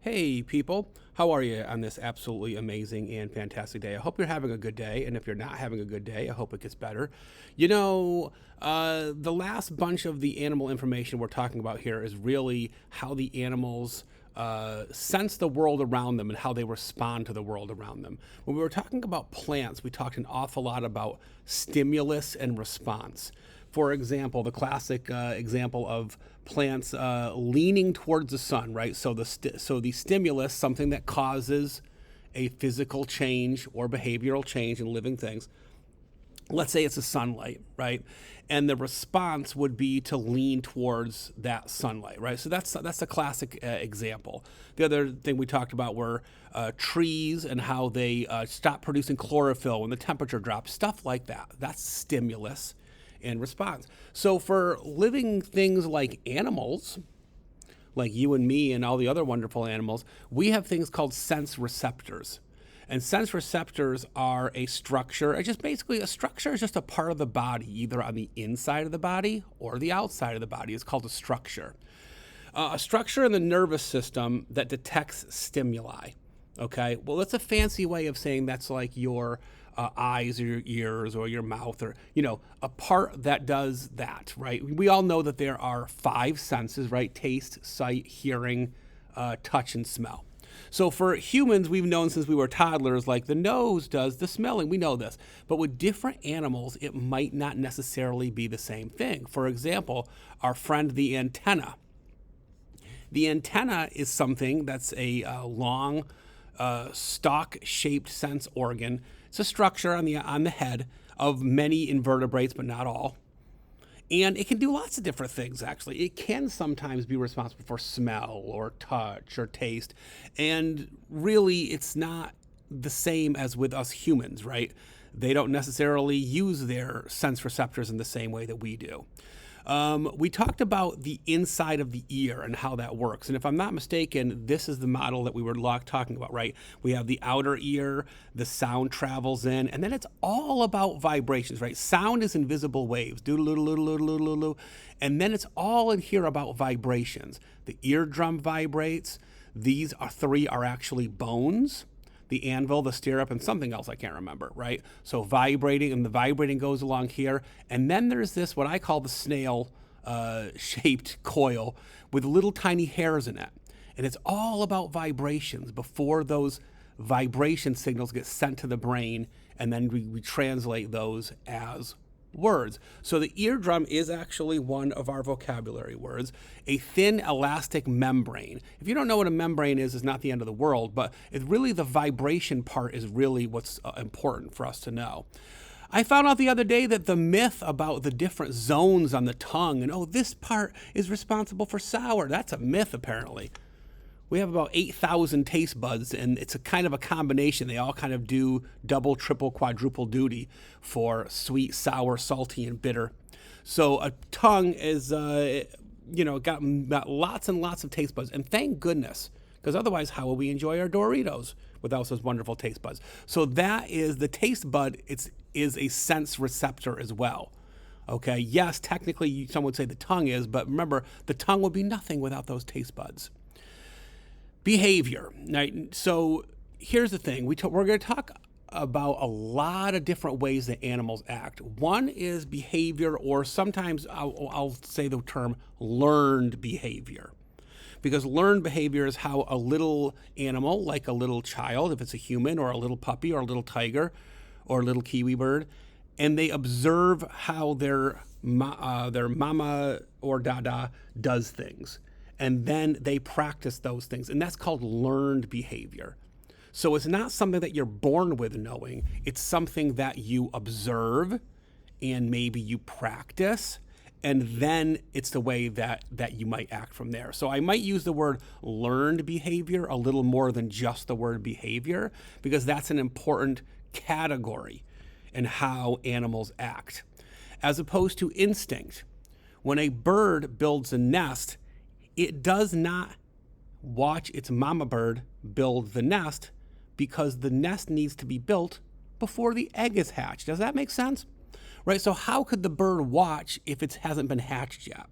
Hey people, how are you on this absolutely amazing and fantastic day? I hope you're having a good day, and if you're not having a good day, I hope it gets better. The last bunch of the animal information we're talking about here is really how the animals sense the world around them and how they respond to the world around them. When we were talking about plants, we talked an awful lot about stimulus and response. For example, the classic example of plants leaning towards the sun, right? So the stimulus, something that causes a physical change or behavioral change in living things. Let's say it's the sunlight, right? And the response would be to lean towards that sunlight, right? So that's a classic example. The other thing we talked about were trees and how they stop producing chlorophyll when the temperature drops, stuff like that. That's stimulus and response. So for living things like animals, like you and me and all the other wonderful animals, we have things called sense receptors. And sense receptors are a structure. It's just basically a structure is just a part of the body, either on the inside of the body or the outside of the body. It's called a structure. A structure in the nervous system that detects stimuli. Okay, well, that's a fancy way of saying that's like your eyes or your ears or your mouth or, a part that does that, right? We all know that there are five senses, right? Taste, sight, hearing, touch, and smell. So for humans, we've known since we were toddlers, like the nose does the smelling. We know this. But with different animals, it might not necessarily be the same thing. For example, our friend the antenna. The antenna is something that's a long, stalk-shaped sense organ. It's a structure on the head of many invertebrates, but not all. And it can do lots of different things, actually. It can sometimes be responsible for smell or touch or taste. And really, it's not the same as with us humans, right? They don't necessarily use their sense receptors in the same way that we do. We talked about the inside of the ear and how that works. And if I'm not mistaken, this is the model that we were talking about, right? We have the outer ear, the sound travels in, and then it's all about vibrations, right? Sound is invisible waves, doodle-doodle-doodle-doodle-doodle, and then it's all in here about vibrations. The eardrum vibrates. These three are actually bones. The anvil, the stirrup, and something else I can't remember, right? So vibrating, and the vibrating goes along here. And then there's this, what I call the snail shaped coil with little tiny hairs in it. And it's all about vibrations before those vibration signals get sent to the brain, and then we translate those as words. So the eardrum is actually one of our vocabulary words. A thin elastic membrane. If you don't know what a membrane is, it's not the end of the world, but it's really the vibration part is really what's important for us to know. I found out the other day that the myth about the different zones on the tongue and, this part is responsible for sour, that's a myth apparently. We have about 8,000 taste buds, and it's a kind of a combination. They all kind of do double, triple, quadruple duty for sweet, sour, salty, and bitter. So a tongue is, got lots and lots of taste buds. And thank goodness, because otherwise, how will we enjoy our Doritos without those wonderful taste buds? So that is the taste bud. Is a sense receptor as well. Okay, yes, technically, some would say the tongue is, but remember, the tongue would be nothing without those taste buds. Behavior. Right? So here's the thing. We're going to talk about a lot of different ways that animals act. One is behavior, or sometimes I'll say the term learned behavior. Because learned behavior is how a little animal, like a little child, if it's a human, or a little puppy, or a little tiger, or a little kiwi bird, and they observe how their mama or dada does things. And then they practice those things. And that's called learned behavior. So it's not something that you're born with knowing. It's something that you observe and maybe you practice. And then it's the way that you might act from there. So I might use the word learned behavior a little more than just the word behavior, because that's an important category in how animals act. As opposed to instinct. When a bird builds a nest, it does not watch its mama bird build the nest, because the nest needs to be built before the egg is hatched. Does that make sense? Right? So how could the bird watch if it hasn't been hatched yet?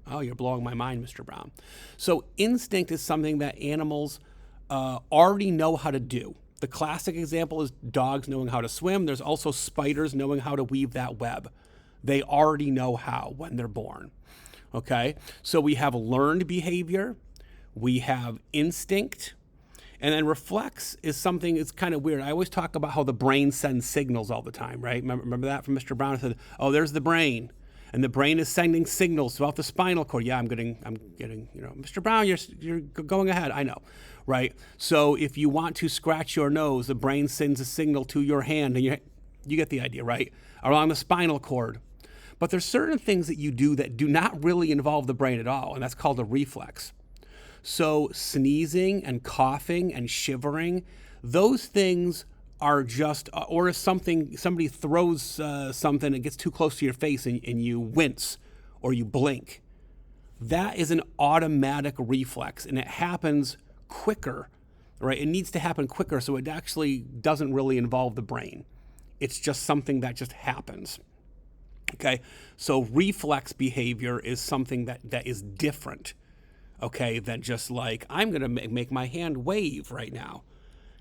Oh, you're blowing my mind, Mr. Brown. So instinct is something that animals already know how to do. The classic example is dogs knowing how to swim. There's also spiders knowing how to weave that web. They already know how when they're born. Okay, so we have learned behavior, we have instinct, and then reflex is something, it's kind of weird. I always talk about how the brain sends signals all the time, right? Remember that from Mr. Brown? I said, oh, there's the brain. And the brain is sending signals throughout the spinal cord. Yeah, I'm getting, Mr. Brown, you're going ahead. I know, right? So if you want to scratch your nose, the brain sends a signal to your hand, and you get the idea, right? Along the spinal cord. But there's certain things that you do that do not really involve the brain at all, and that's called a reflex. So sneezing and coughing and shivering, those things are just, or if somebody throws something and gets too close to your face and you wince or you blink, that is an automatic reflex, and it happens quicker, right? It needs to happen quicker, so it actually doesn't really involve the brain. It's just something that just happens. Okay, so reflex behavior is something that is different, okay, than just like, I'm going to make my hand wave right now.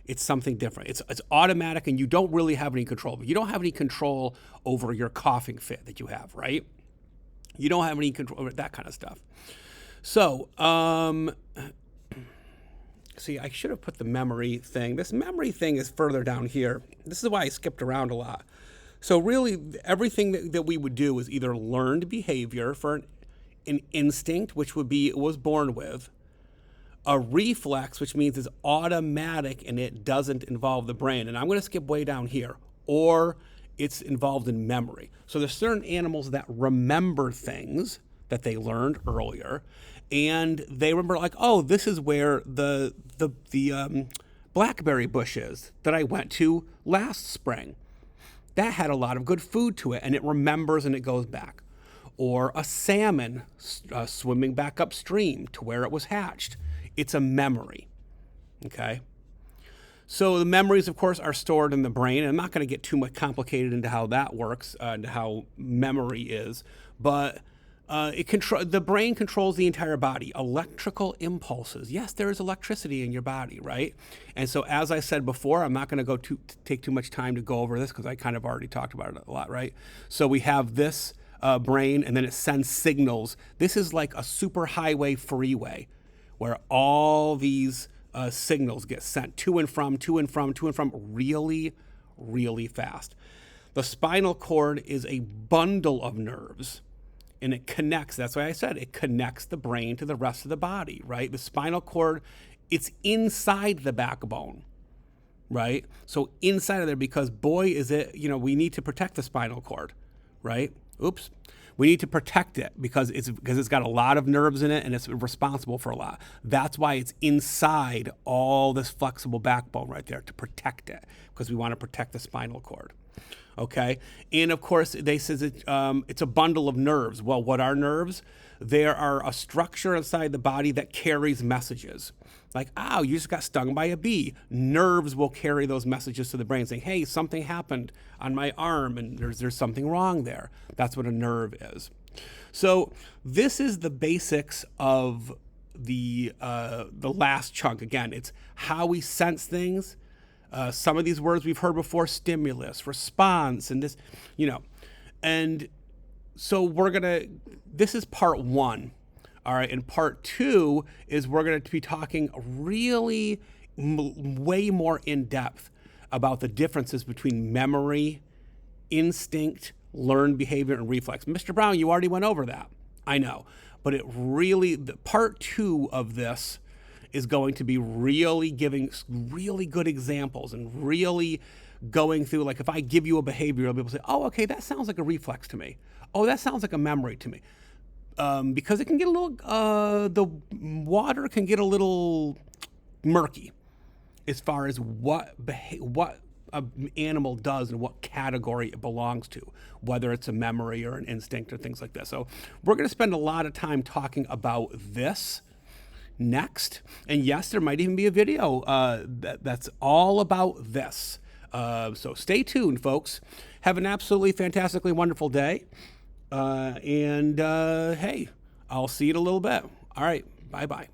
It's something different. It's automatic, and you don't really have any control. But you don't have any control over your coughing fit that you have, right? You don't have any control over that kind of stuff. So, see, I should have put the memory thing. This memory thing is further down here. This is why I skipped around a lot. So really, everything that we would do is either learned behavior for an instinct, which would be it was born with, a reflex, which means it's automatic and it doesn't involve the brain. And I'm going to skip way down here, or it's involved in memory. So there's certain animals that remember things that they learned earlier, and they remember like, oh, this is where the blackberry bush is that I went to last spring. That had a lot of good food to it, and it remembers and it goes back. Or a salmon swimming back upstream to where it was hatched. It's a memory, okay? So the memories, of course, are stored in the brain. And I'm not going to get too much complicated into how that works, into how memory is, but the brain controls the entire body. Electrical impulses. Yes, there is electricity in your body, right? And so, as I said before, I'm not going to take too much time to go over this because I kind of already talked about it a lot, right? So we have this brain, and then it sends signals. This is like a superhighway freeway where all these signals get sent to and from really, really fast. The spinal cord is a bundle of nerves, and it connects. That's why I said it connects the brain to the rest of the body, right? The spinal cord, it's inside the backbone, right? So inside of there, because boy, is it, we need to protect the spinal cord, right? Oops. We need to protect it because it's got a lot of nerves in it, and it's responsible for a lot. That's why it's inside all this flexible backbone right there, to protect it, because we want to protect the spinal cord. Okay, and of course they says it's a bundle of nerves. Well, what are nerves? There are a structure inside the body that carries messages. Like, oh, you just got stung by a bee. Nerves will carry those messages to the brain saying, hey, something happened on my arm and there's something wrong there. That's what a nerve is. So this is the basics of the last chunk. Again, it's how we sense things. Some of these words we've heard before: stimulus, response, and this, and so this is part one. All right, and part two is we're going to be talking really way more in depth about the differences between memory, instinct, learned behavior, and reflex. Mr. Brown, you already went over that. I know, but part two of this is going to be really giving really good examples and really going through, like if I give you a behavior, you'll be able to say, oh, okay, that sounds like a reflex to me. Oh, that sounds like a memory to me. Because it can get a little, the water can get a little murky as far as what an animal does and what category it belongs to, whether it's a memory or an instinct or things like that. So we're going to spend a lot of time talking about this next. And yes, there might even be a video that's all about this. So stay tuned, folks. Have an absolutely fantastically wonderful day. Hey, I'll see you in a little bit. All right. Bye-bye.